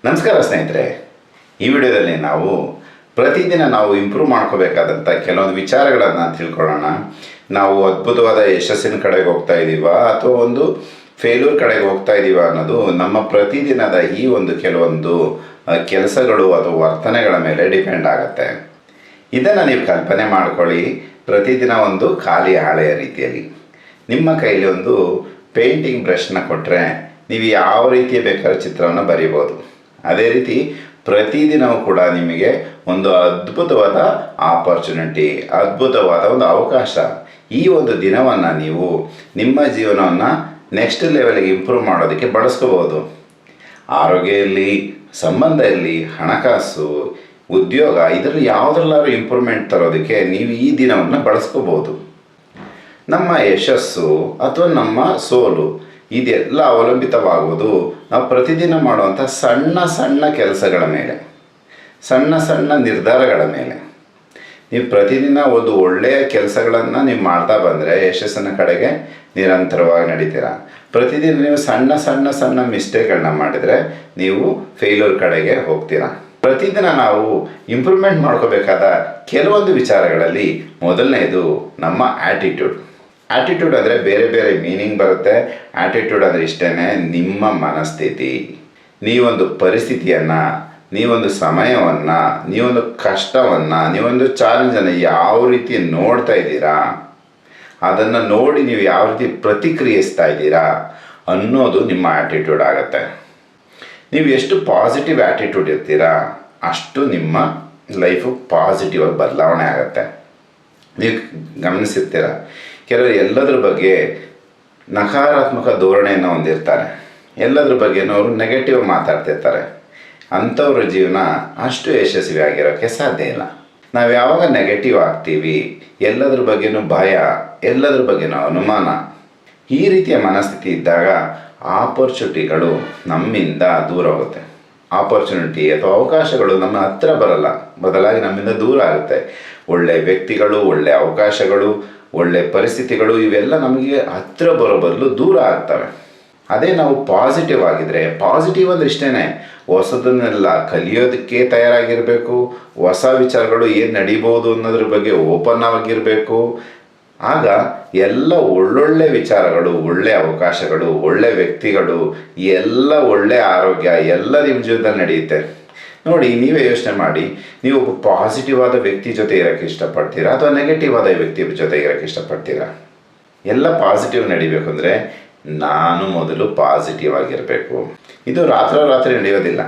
ನಮಸ್ಕಾರ ಸ್ನೇಹಿತರೆ. ಈ ವಿಡಿಯೋದಲ್ಲಿ ನಾವು ಪ್ರತಿದಿನ ನಾವು ಇಂಪ್ರೂವ್ ಮಾಡ್ಕೋಬೇಕಾದಂಥ ಕೆಲವೊಂದು ವಿಚಾರಗಳನ್ನು ತಿಳ್ಕೊಳ್ಳೋಣ. ನಾವು ಅದ್ಭುತವಾದ ಯಶಸ್ಸಿನ ಕಡೆಗೆ ಹೋಗ್ತಾ ಇದ್ದೀವಾ ಅಥವಾ ಒಂದು ಫೇಲ್ಯೂರ್ ಕಡೆಗೆ ಹೋಗ್ತಾ ಇದ್ದೀವಾ ಅನ್ನೋದು ನಮ್ಮ ಪ್ರತಿದಿನದ ಈ ಒಂದು ಕೆಲವೊಂದು ಕೆಲಸಗಳು ಅಥವಾ ವರ್ತನೆಗಳ ಮೇಲೆ ಡಿಪೆಂಡ್ ಆಗುತ್ತೆ. ಇದನ್ನು ನೀವು ಕಲ್ಪನೆ ಮಾಡ್ಕೊಳ್ಳಿ. ಪ್ರತಿದಿನ ಒಂದು ಖಾಲಿ ಹಾಳೆಯ ರೀತಿಯಲ್ಲಿ ನಿಮ್ಮ ಕೈಲಿ ಒಂದು ಪೇಂಟಿಂಗ್ ಬ್ರಷ್ನ ಕೊಟ್ಟರೆ ನೀವು ಯಾವ ರೀತಿಯ ಬೇಕಾದ ಚಿತ್ರವನ್ನು ಬರೀಬೋದು. ಅದೇ ರೀತಿ ಪ್ರತಿದಿನವೂ ಕೂಡ ನಿಮಗೆ ಒಂದು ಅದ್ಭುತವಾದ ಆಪರ್ಚುನಿಟಿ, ಅದ್ಭುತವಾದ ಒಂದು ಅವಕಾಶ. ಈ ಒಂದು ದಿನವನ್ನು ನೀವು ನಿಮ್ಮ ಜೀವನವನ್ನು ನೆಕ್ಸ್ಟ್ ಲೆವೆಲ್ಗೆ ಇಂಪ್ರೂವ್ ಮಾಡೋದಕ್ಕೆ ಬಳಸ್ಕೋಬೋದು. ಆರೋಗ್ಯ ಇರಲಿ, ಸಂಬಂಧ ಇರಲಿ, ಹಣಕಾಸು, ಉದ್ಯೋಗ, ಇದರಲ್ಲಿ ಯಾವುದ್ರಲ್ಲಾದ್ರೂ ಇಂಪ್ರೂವ್ಮೆಂಟ್ ತರೋದಕ್ಕೆ ನೀವು ಈ ದಿನವನ್ನು ಬಳಸ್ಕೋಬೋದು. ನಮ್ಮ ಯಶಸ್ಸು ಅಥವಾ ನಮ್ಮ ಸೋಲು ಇದೆಲ್ಲ ಅವಲಂಬಿತವಾಗುವುದು ನಾವು ಪ್ರತಿದಿನ ಮಾಡುವಂಥ ಸಣ್ಣ ಸಣ್ಣ ಕೆಲಸಗಳ ಮೇಲೆ, ಸಣ್ಣ ಸಣ್ಣ ನಿರ್ಧಾರಗಳ ಮೇಲೆ. ನೀವು ಪ್ರತಿದಿನ ಒಂದು ಒಳ್ಳೆಯ ಕೆಲಸಗಳನ್ನು ನೀವು ಮಾಡ್ತಾ ಬಂದರೆ ಯಶಸ್ಸಿನ ಕಡೆಗೆ ನಿರಂತರವಾಗಿ ನಡೀತೀರ. ಪ್ರತಿದಿನ ನೀವು ಸಣ್ಣ ಸಣ್ಣ ಸಣ್ಣ ಮಿಸ್ಟೇಕ್ಗಳನ್ನ ಮಾಡಿದರೆ ನೀವು ಫೇಲ್ಯೂರ್ ಕಡೆಗೆ ಹೋಗ್ತೀರಾ. ಪ್ರತಿದಿನ ನಾವು ಇಂಪ್ರೂವ್ಮೆಂಟ್ ಮಾಡ್ಕೋಬೇಕಾದ ಕೆಲವೊಂದು ವಿಚಾರಗಳಲ್ಲಿ ಮೊದಲನೇದು ನಮ್ಮ ಆ್ಯಟಿಟ್ಯೂಡ್. ಆ್ಯಟಿಟ್ಯೂಡ್ ಅಂದರೆ ಬೇರೆ ಬೇರೆ ಮೀನಿಂಗ್ ಬರುತ್ತೆ. ಆ್ಯಟಿಟ್ಯೂಡ್ ಅಂದರೆ ಇಷ್ಟೇ, ನಿಮ್ಮ ಮನಸ್ಥಿತಿ. ನೀವೊಂದು ಪರಿಸ್ಥಿತಿಯನ್ನು, ನೀವೊಂದು ಸಮಯವನ್ನು, ನೀವೊಂದು ಕಷ್ಟವನ್ನು, ನೀವೊಂದು ಚಾಲೆಂಜನ್ನು ಯಾವ ರೀತಿ ನೋಡ್ತಾ ಇದ್ದೀರಾ, ಅದನ್ನು ನೋಡಿ ನೀವು ಯಾವ ರೀತಿ ಪ್ರತಿಕ್ರಿಯಿಸ್ತಾ ಇದ್ದೀರಾ ಅನ್ನೋದು ನಿಮ್ಮ ಆ್ಯಟಿಟ್ಯೂಡ್ ಆಗುತ್ತೆ. ನೀವು ಎಷ್ಟು ಪಾಸಿಟಿವ್ ಆ್ಯಟಿಟ್ಯೂಡ್ ಇರ್ತೀರಾ ಅಷ್ಟು ನಿಮ್ಮ ಲೈಫು ಪಾಸಿಟಿವ್ ಆಗಿ ಬದಲಾವಣೆ ಆಗುತ್ತೆ. ನೀವು ಗಮನಿಸಿರ್ತೀರ, ಕೆಲವರು ಎಲ್ಲದ್ರ ಬಗ್ಗೆ ನಕಾರಾತ್ಮಕ ಧೋರಣೆಯನ್ನು ಹೊಂದಿರ್ತಾರೆ. ಎಲ್ಲದ್ರ ಬಗ್ಗೆನೂ ಅವರು ನೆಗೆಟಿವ್ ಮಾತಾಡ್ತಿರ್ತಾರೆ. ಅಂಥವ್ರ ಜೀವನ ಅಷ್ಟು ಯಶಸ್ವಿ ಆಗಿರೋಕ್ಕೆ ಸಾಧ್ಯ ಇಲ್ಲ. ನಾವು ಯಾವಾಗ ನೆಗೆಟಿವ್ ಆಗ್ತೀವಿ, ಎಲ್ಲದ್ರ ಬಗ್ಗೆನೂ ಭಯ, ಎಲ್ಲದ್ರ ಬಗ್ಗೆನೂ ಅನುಮಾನ, ಈ ರೀತಿಯ ಮನಸ್ಥಿತಿ ಇದ್ದಾಗ ಆಪರ್ಚುನಿಟಿಗಳು ನಮ್ಮಿಂದ ದೂರ ಹೋಗುತ್ತೆ. ಆಪರ್ಚುನಿಟಿ ಅಥವಾ ಅವಕಾಶಗಳು ನಮ್ಮ ಹತ್ರ ಬರಲ್ಲ, ಬದಲಾಗಿ ನಮ್ಮಿಂದ ದೂರ ಆಗುತ್ತೆ. ಒಳ್ಳೆಯ ವ್ಯಕ್ತಿಗಳು, ಒಳ್ಳೆಯ ಅವಕಾಶಗಳು, ಒಳ್ಳೆಯ ಪರಿಸ್ಥಿತಿಗಳು ಇವೆಲ್ಲ ನಮಗೆ ಹತ್ತಿರ ಬರೋ ಬದಲು ದೂರ ಆಗ್ತವೆ. ಅದೇ ನಾವು ಪಾಸಿಟಿವ್ ಆಗಿದ್ದರೆ, ಪಾಸಿಟಿವ್ ಅಂದರೆ ಇಷ್ಟೇ, ಹೊಸದನ್ನೆಲ್ಲ ಕಲಿಯೋದಕ್ಕೆ ತಯಾರಾಗಿರಬೇಕು. ಹೊಸ ವಿಚಾರಗಳು ಏನು ನಡೀಬೋದು ಅನ್ನೋದ್ರ ಬಗ್ಗೆ ಓಪನ್ ಆಗಿರಬೇಕು. ಆಗ ಎಲ್ಲ ಒಳ್ಳೊಳ್ಳೆ ವಿಚಾರಗಳು, ಒಳ್ಳೆಯ ಅವಕಾಶಗಳು, ಒಳ್ಳೆಯ ವ್ಯಕ್ತಿಗಳು, ಎಲ್ಲ ಒಳ್ಳೆಯ ಆರೋಗ್ಯ ಎಲ್ಲ ನಿಮ್ಮ ಜೀವನದಲ್ಲಿ ನಡೆಯುತ್ತೆ. ನೋಡಿ, ನೀವೇ ಯೋಚನೆ ಮಾಡಿ, ನೀವು ಒಬ್ಬ ಪಾಸಿಟಿವ್ ಆದ ವ್ಯಕ್ತಿ ಜೊತೆ ಇರೋಕ್ಕೆ ಇಷ್ಟಪಡ್ತೀರಾ ಅಥವಾ ನೆಗೆಟಿವ್ ಆದ ವ್ಯಕ್ತಿ ಜೊತೆ ಇರೋಕ್ಕೆ ಇಷ್ಟಪಡ್ತೀರಾ? ಎಲ್ಲ ಪಾಸಿಟಿವ್ ನಡಿಬೇಕು ಅಂದರೆ ನಾನು ಮೊದಲು ಪಾಸಿಟಿವ್ ಆಗಿರಬೇಕು. ಇದು ರಾತ್ರೋರಾತ್ರಿ ನಡೆಯೋದಿಲ್ಲ.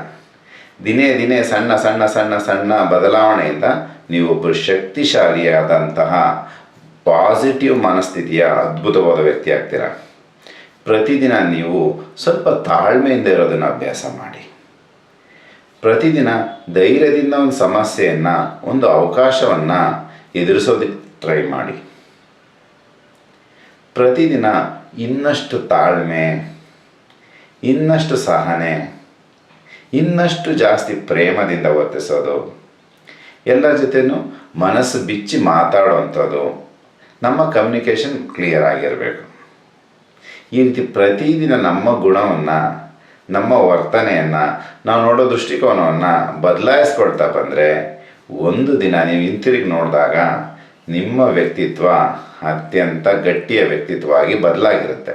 ದಿನೇ ದಿನೇ ಸಣ್ಣ ಸಣ್ಣ ಸಣ್ಣ ಸಣ್ಣ ಬದಲಾವಣೆಯಿಂದ ನೀವೊಬ್ಬರು ಶಕ್ತಿಶಾಲಿಯಾದಂತಹ ಪಾಸಿಟಿವ್ ಮನಸ್ಥಿತಿಯ ಅದ್ಭುತವಾದ ವ್ಯಕ್ತಿ ಆಗ್ತೀರಾ. ಪ್ರತಿದಿನ ನೀವು ಸ್ವಲ್ಪ ತಾಳ್ಮೆಯಿಂದ ಇರೋದನ್ನು ಅಭ್ಯಾಸ ಮಾಡಿ. ಪ್ರತಿದಿನ ಧೈರ್ಯದಿಂದ ಒಂದು ಸಮಸ್ಯೆಯನ್ನು, ಒಂದು ಅವಕಾಶವನ್ನು ಎದುರಿಸೋದಕ್ಕೆ ಟ್ರೈ ಮಾಡಿ. ಪ್ರತಿದಿನ ಇನ್ನಷ್ಟು ತಾಳ್ಮೆ, ಇನ್ನಷ್ಟು ಸಹನೆ, ಇನ್ನಷ್ಟು ಜಾಸ್ತಿ ಪ್ರೇಮದಿಂದ ವರ್ತಿಸೋದು, ಎಲ್ಲರ ಜೊತೆನೂ ಮನಸ್ಸು ಬಿಚ್ಚಿ ಮಾತಾಡುವಂಥದ್ದು, ನಮ್ಮ ಕಮ್ಯುನಿಕೇಷನ್ ಕ್ಲಿಯರ್ ಆಗಿರಬೇಕು. ಈ ರೀತಿ ಪ್ರತಿದಿನ ನಮ್ಮ ಗುಣವನ್ನು, ನಮ್ಮ ವರ್ತನೆಯನ್ನು, ನಾವು ನೋಡೋ ದೃಷ್ಟಿಕೋನವನ್ನು ಬದಲಾಯಿಸ್ಕೊಳ್ತಾ ಬಂದರೆ ಒಂದು ದಿನ ನೀವು ಹಿಂತಿರುಗಿ ನೋಡಿದಾಗ ನಿಮ್ಮ ವ್ಯಕ್ತಿತ್ವ ಅತ್ಯಂತ ಗಟ್ಟಿಯ ವ್ಯಕ್ತಿತ್ವವಾಗಿ ಬದಲಾಗಿರುತ್ತೆ.